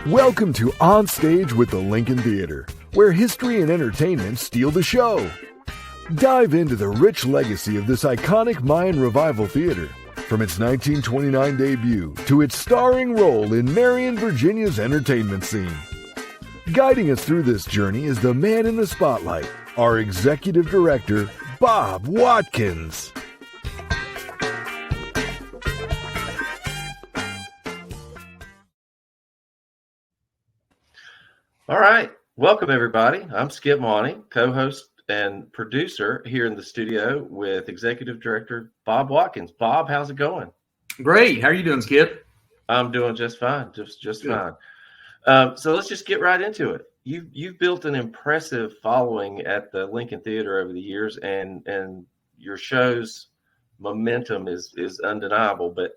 Welcome to On Stage with the Lincoln Theater, where history and entertainment steal the show. Dive into the rich legacy of this iconic Mayan revival theater, from its 1929 debut to its starring role in Marion, Virginia's entertainment scene. Guiding us through this journey is the man in the spotlight, our Executive Director, Bob Watkins. All right. Welcome, everybody. I'm Skip Monty, co-host and producer here in the studio with Executive Director Bob Watkins. Bob, how's it going? Great. How are you doing, Skip? I'm doing just fine. Just fine. So let's just get right into it. You've built an impressive following at the Lincoln Theater over the years, and your show's momentum is undeniable. But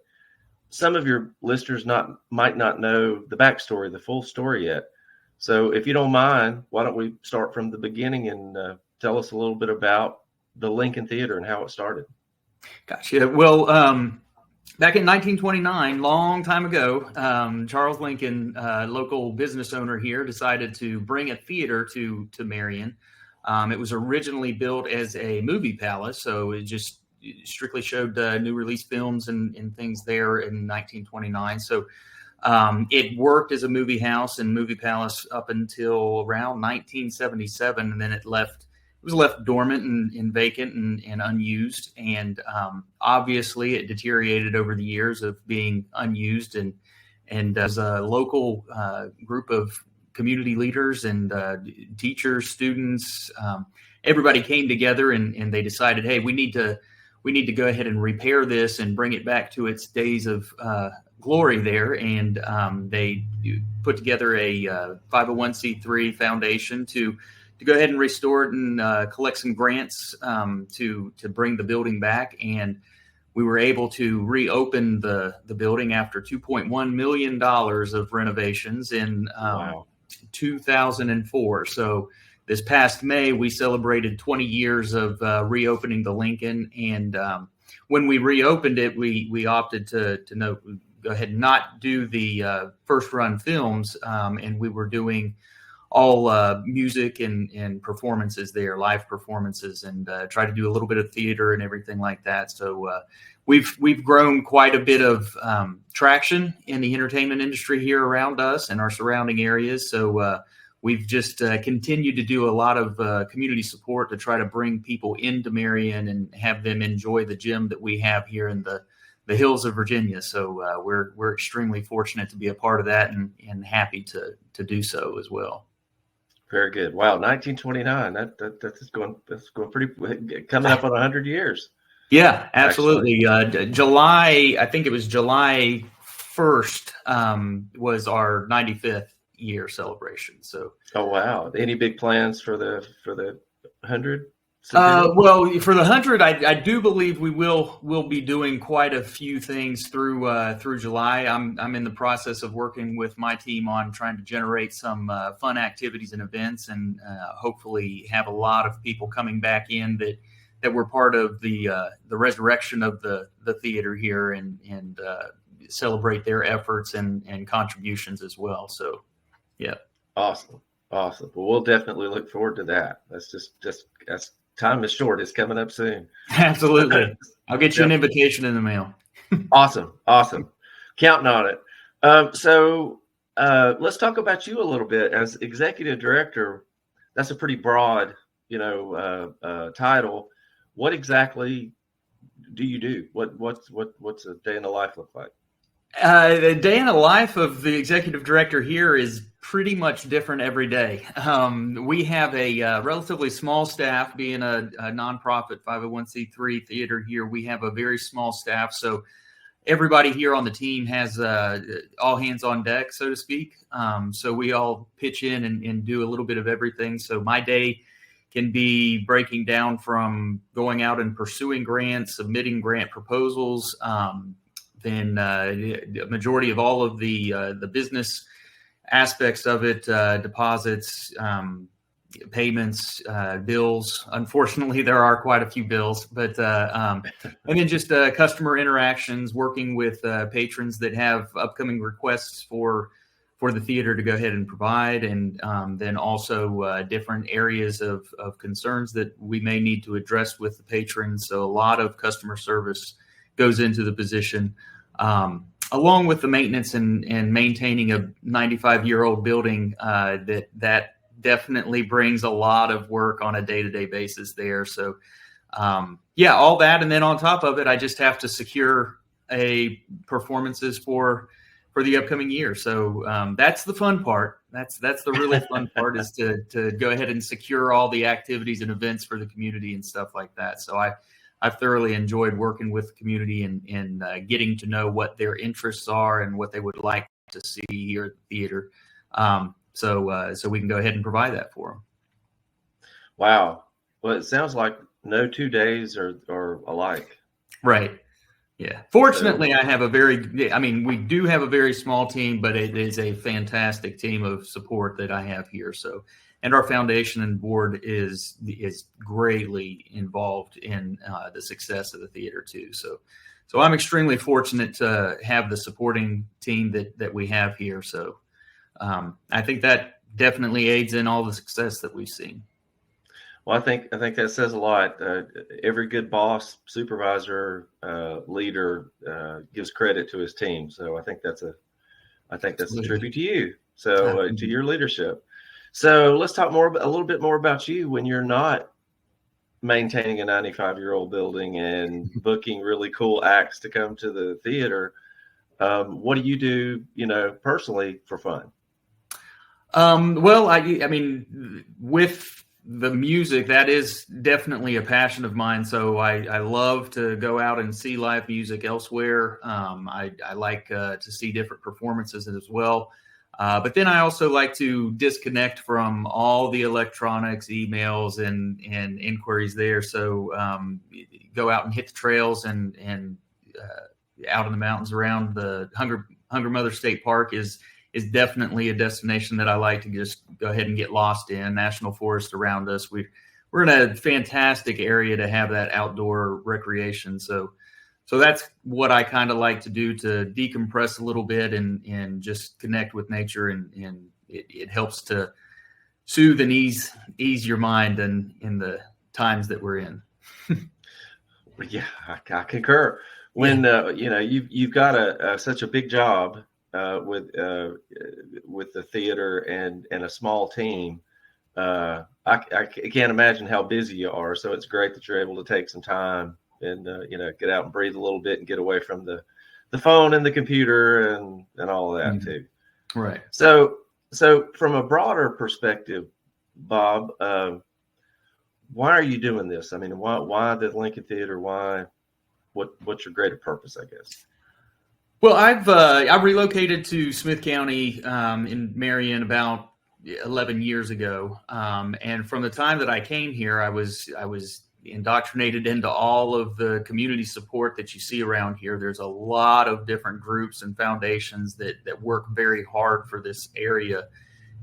some of your listeners might not know the backstory, the full story yet. So if you don't mind, why don't we start from the beginning and tell us a little bit about the Lincoln Theater and how it started? Gotcha. Well, back in 1929, long time ago, Charles Lincoln, local business owner here, decided to bring a theater to Marion. It was originally built as a movie palace, so it just strictly showed new release films and things there in 1929. So it worked as a movie house and movie palace up until around 1977, and then it was left dormant and vacant and unused. And obviously, it deteriorated over the years of being unused. And as a local group of community leaders and teachers, students, everybody came together and they decided, hey, we need to go ahead and repair this and bring it back to its days of glory there. And they put together a 501c3 foundation to go ahead and restore it and collect some grants to bring the building back. And we were able to reopen the building after $2.1 million of renovations in 2004. So this past May, we celebrated 20 years of reopening the Lincoln. And when we reopened it, we opted to go ahead and not do the first run films. And we were doing all music and performances there, live performances, and try to do a little bit of theater and everything like that. So we've grown quite a bit of traction in the entertainment industry here around us and our surrounding areas. So we've just continued to do a lot of community support to try to bring people into Marion and have them enjoy the gym that we have here in the hills of Virginia. So we're extremely fortunate to be a part of that and happy to do so as well. Very good. Wow, 1929. That's going pretty, coming up on 100 years. Yeah, absolutely. July, I think it was July 1st was our 95th year celebration. So. Oh wow! Any big plans for the 100? Well, for the 100, I do believe we'll be doing quite a few things through July. I'm in the process of working with my team on trying to generate some fun activities and events, and hopefully have a lot of people coming back in that were part of the resurrection of the theater here and celebrate their efforts and contributions as well. So, yeah. Awesome. Well, we'll definitely look forward to that. That's time is short. It's coming up soon. Absolutely. I'll get you an invitation in the mail. Awesome. Counting on it. So let's talk about you a little bit as executive director. That's a pretty broad, title. What exactly do you do? What's a day in the life look like? The day in the life of the executive director here is pretty much different every day. We have a relatively small staff, being a nonprofit 501c3 theater here. We have a very small staff, so everybody here on the team has all hands on deck, so to speak. So we all pitch in and do a little bit of everything. So my day can be breaking down from going out and pursuing grants, submitting grant proposals. Then the majority of all of the business aspects of it, deposits, payments, bills. Unfortunately, there are quite a few bills, but and then just customer interactions, working with patrons that have upcoming requests for for the theater to go ahead and provide, and then also different areas of concerns that we may need to address with the patrons. So a lot of customer service goes into the position, along with the maintenance and maintaining a 95-year-old building. That definitely brings a lot of work on a day-to-day basis there. So all that, and then on top of it, I just have to secure performances for the upcoming year. So that's the fun part. That's the really fun part, is to go ahead and secure all the activities and events for the community and stuff like that. So I've thoroughly enjoyed working with the community and getting to know what their interests are and what they would like to see here at the theater. So we can go ahead and provide that for them. Wow. Well, it sounds like no 2 days are alike. Right. Yeah. Fortunately, we do have a very small team, but it is a fantastic team of support that I have here. So, and our foundation and board is greatly involved in the success of the theater too. So I'm extremely fortunate to have the supporting team that we have here. So I think that definitely aids in all the success that we've seen. Well, I think that says a lot. Every good boss, supervisor, leader gives credit to his team. So I think that's a tribute to you. So to your leadership. So let's talk a little bit more about you when you're not maintaining a 95-year-old building and booking really cool acts to come to the theater. What do you do, personally for fun? Well, I mean, with the music, that is definitely a passion of mine. So I love to go out and see live music elsewhere. I like to see different performances as well. But then I also like to disconnect from all the electronics, emails, and inquiries there. So go out and hit the trails and out in the mountains around the Hunger Mother State Park is definitely a destination that I like to just go ahead and get lost in. National Forest around us. We're in a fantastic area to have that outdoor recreation. So that's what I kind of like to do, to decompress a little bit and just connect with nature. And it helps to soothe and ease your mind in the times that we're in. Yeah, I concur. When you've got such a big job with the theater and a small team, I can't imagine how busy you are. So it's great that you're able to take some time and get out and breathe a little bit and get away from the phone and the computer and all of that too. Right. So from a broader perspective, Bob, why are you doing this? I mean, why the Lincoln Theater? Why? What's your greater purpose, I guess? Well, I've relocated to Smith County in Marion about 11 years ago, and from the time that I came here, I was indoctrinated into all of the community support that you see around here. There's a lot of different groups and foundations that work very hard for this area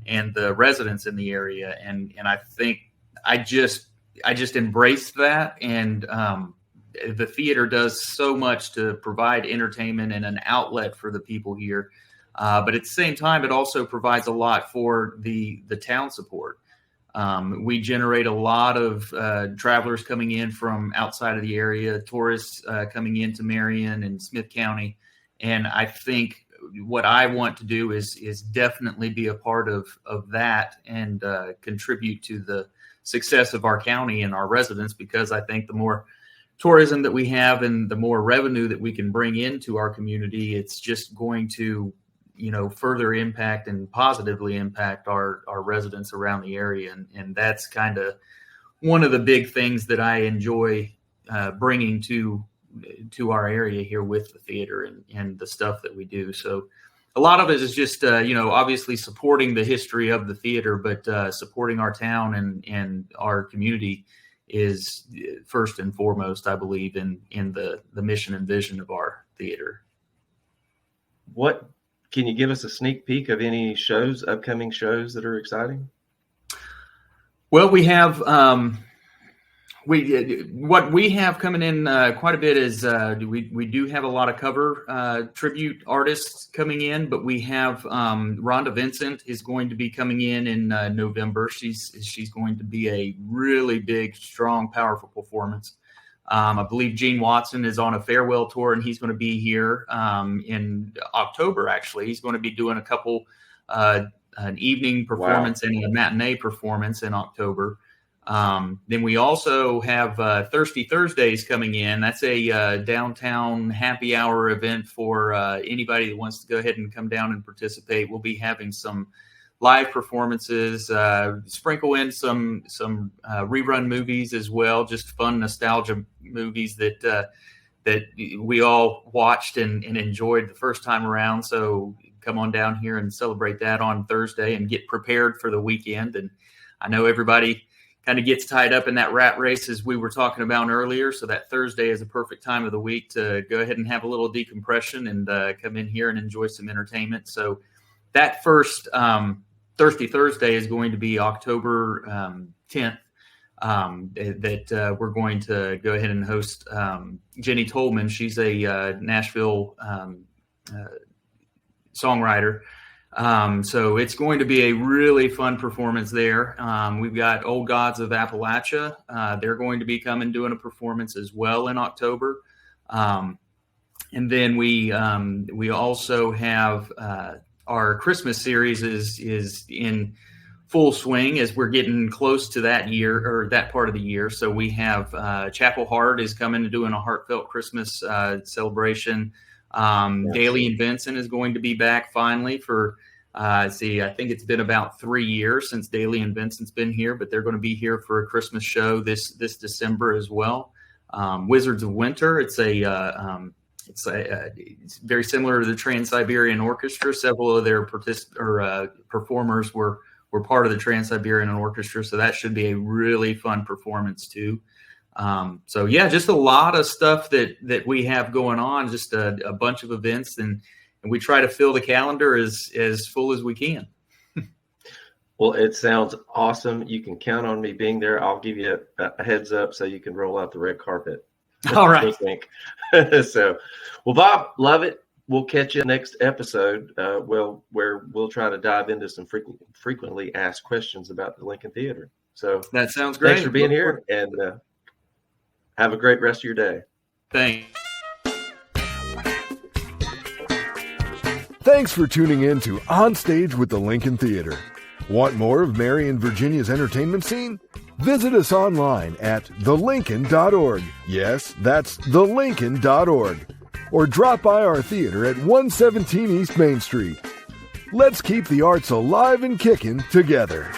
and the residents in the area, and I think I just embraced that, and the theater does so much to provide entertainment and an outlet for the people here. But at the same time, it also provides a lot for the town support. We generate a lot of travelers coming in from outside of the area, tourists coming into Marion and Smith County. And I think what I want to do is definitely be a part of that and contribute to the success of our county and our residents, because I think the more tourism that we have and the more revenue that we can bring into our community, it's just going to, further impact and positively impact our residents around the area. And that's kind of one of the big things that I enjoy bringing to our area here with the theater and the stuff that we do. So a lot of it is just, obviously supporting the history of the theater, but supporting our town and our community is first and foremost, I believe, in the mission and vision of our theater. What can you give us a sneak peek of any upcoming shows that are exciting? Well, we have What we have coming in quite a bit is we do have a lot of cover tribute artists coming in, but we have Rhonda Vincent is going to be coming in November. She's going to be a really big, strong, powerful performance. I believe Gene Watson is on a farewell tour, and he's going to be here in October. Actually, he's going to be doing a couple an evening performance and a matinee performance in October. Then we also have Thirsty Thursdays coming in. That's a downtown happy hour event for anybody that wants to go ahead and come down and participate. We'll be having some live performances, sprinkle in some rerun movies as well, just fun nostalgia movies that we all watched and enjoyed the first time around. So come on down here and celebrate that on Thursday and get prepared for the weekend. And I know everybody kind of gets tied up in that rat race as we were talking about earlier. So that Thursday is a perfect time of the week to go ahead and have a little decompression and come in here and enjoy some entertainment. So that first Thirsty Thursday is going to be October 10th. That we're going to go ahead and host Jenny Tolman. She's a Nashville songwriter. So it's going to be a really fun performance there. We've got Old Gods of Appalachia. They're going to be coming doing a performance as well in October. And then we also have our Christmas series is in full swing as we're getting close to that year or that part of the year. So we have Chapel Heart is coming and doing a heartfelt Christmas celebration. Daly and Benson is going to be back finally for I think it's been about 3 years since Daly and Benson's been here, but they're going to be here for a Christmas show this December as well. Wizards of Winter, it's very similar to the Trans-Siberian Orchestra. Several of their performers were part of the Trans-Siberian Orchestra, so that should be a really fun performance too. So yeah, just a lot of stuff that we have going on, just a bunch of events, and we try to fill the calendar as full as we can. Well, it sounds awesome. You can count on me being there. I'll give you a heads up so you can roll out the red carpet. All right. So, well, Bob, love it. We'll catch you next episode. Where we'll try to dive into some frequently asked questions about the Lincoln Theater. So that sounds great. Thanks for being here, and have a great rest of your day. Thanks. Thanks for tuning in to On Stage with the Lincoln Theater. Want more of Marion, Virginia's entertainment scene? Visit us online at thelincoln.org. Yes, that's thelincoln.org. Or drop by our theater at 117 East Main Street. Let's keep the arts alive and kicking together.